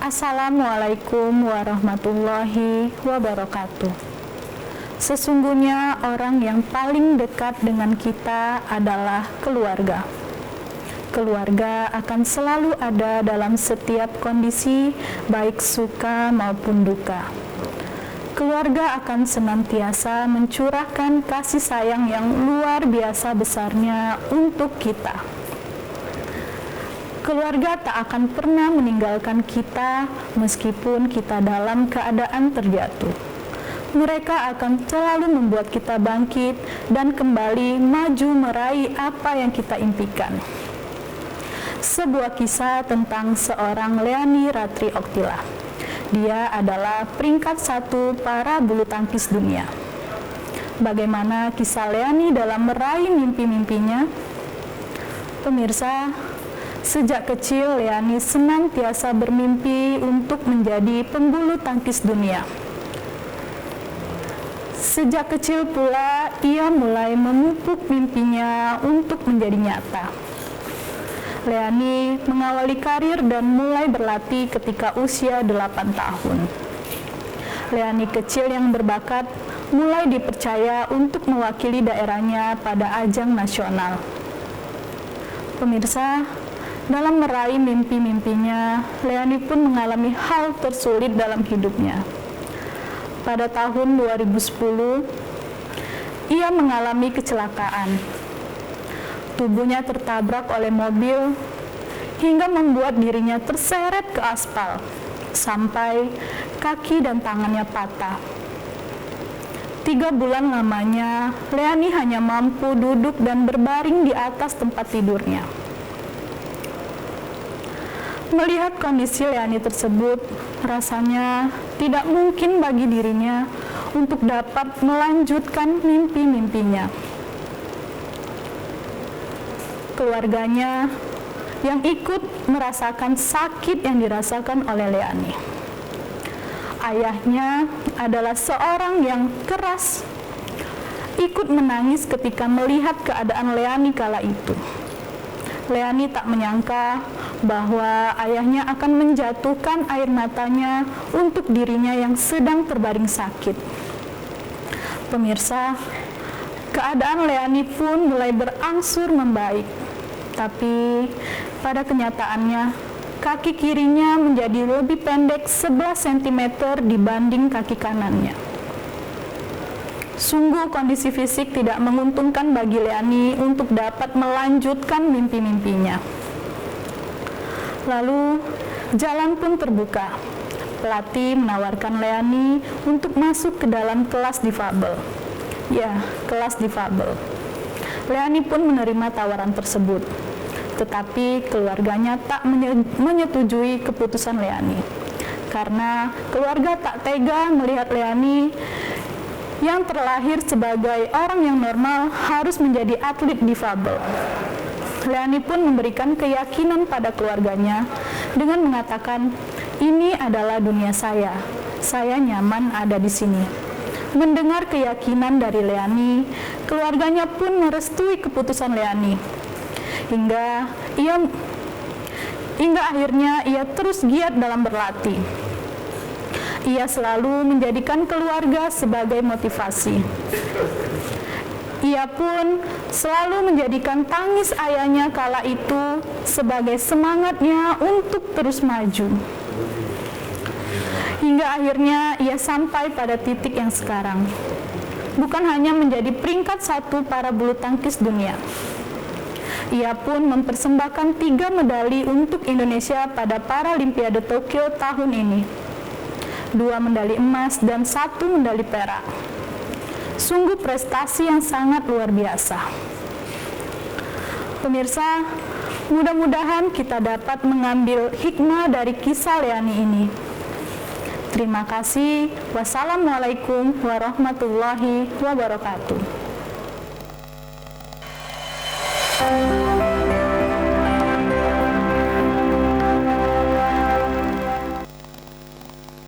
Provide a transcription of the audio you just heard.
Assalamualaikum warahmatullahi wabarakatuh. Sesungguhnya orang yang paling dekat dengan kita adalah keluarga. Keluarga akan selalu ada dalam setiap kondisi, baik suka maupun duka. Keluarga akan senantiasa mencurahkan kasih sayang yang luar biasa besarnya untuk kita. Keluarga tak akan pernah meninggalkan kita meskipun kita dalam keadaan terjatuh. Mereka akan selalu membuat kita bangkit dan kembali maju meraih apa yang kita impikan. Sebuah kisah tentang seorang Leani Ratri Oktila. Dia adalah peringkat 1 para bulu tangkis dunia. Bagaimana kisah Leani dalam meraih mimpi-mimpinya? Pemirsa, sejak kecil Leani senantiasa bermimpi untuk menjadi pembulu tangkis dunia. Sejak kecil pula ia mulai memupuk mimpinya untuk menjadi nyata. Leani mengawali karir dan mulai berlatih ketika usia 8 tahun. Leani kecil yang berbakat mulai dipercaya untuk mewakili daerahnya pada ajang nasional. Pemirsa, dalam meraih mimpi-mimpinya, Leani pun mengalami hal tersulit dalam hidupnya. Pada tahun 2010, ia mengalami kecelakaan. Tubuhnya tertabrak oleh mobil hingga membuat dirinya terseret ke aspal, sampai kaki dan tangannya patah. 3 bulan lamanya, Leani hanya mampu duduk dan berbaring di atas tempat tidurnya. Melihat kondisi Leani tersebut, rasanya tidak mungkin bagi dirinya untuk dapat melanjutkan mimpi-mimpinya. Keluarganya yang ikut merasakan sakit yang dirasakan oleh Leani. Ayahnya adalah seorang yang keras, ikut menangis ketika melihat keadaan Leani kala itu. Leani tak menyangka bahwa ayahnya akan menjatuhkan air matanya untuk dirinya yang sedang terbaring sakit. Pemirsa, keadaan Leani pun mulai berangsur membaik. Tapi pada kenyataannya, kaki kirinya menjadi lebih pendek 11 cm dibanding kaki kanannya. Sungguh kondisi fisik tidak menguntungkan bagi Leani untuk dapat melanjutkan mimpi-mimpinya. Lalu jalan pun terbuka. Pelatih menawarkan Leani untuk masuk ke dalam kelas difabel. Ya, kelas difabel. Leani pun menerima tawaran tersebut. Tetapi keluarganya tak menyetujui keputusan Leani. Karena keluarga tak tega melihat Leani yang terlahir sebagai orang yang normal harus menjadi atlet difabel. Leani pun memberikan keyakinan pada keluarganya dengan mengatakan, "Ini adalah dunia saya nyaman ada di sini." Mendengar keyakinan dari Leani, keluarganya pun merestui keputusan Leani. Hingga akhirnya ia terus giat dalam berlatih. Ia selalu menjadikan keluarga sebagai motivasi. Ia pun selalu menjadikan tangis ayahnya kala itu sebagai semangatnya untuk terus maju. Hingga akhirnya ia sampai pada titik yang sekarang. Bukan hanya menjadi peringkat 1 para bulu tangkis dunia. Ia pun mempersembahkan 3 medali untuk Indonesia pada Paralimpiade Tokyo tahun ini. 2 medali emas dan 1 medali perak. Sungguh prestasi yang sangat luar biasa. Pemirsa, mudah-mudahan kita dapat mengambil hikmah dari kisah Leani ini. Terima kasih. Wassalamualaikum warahmatullahi wabarakatuh.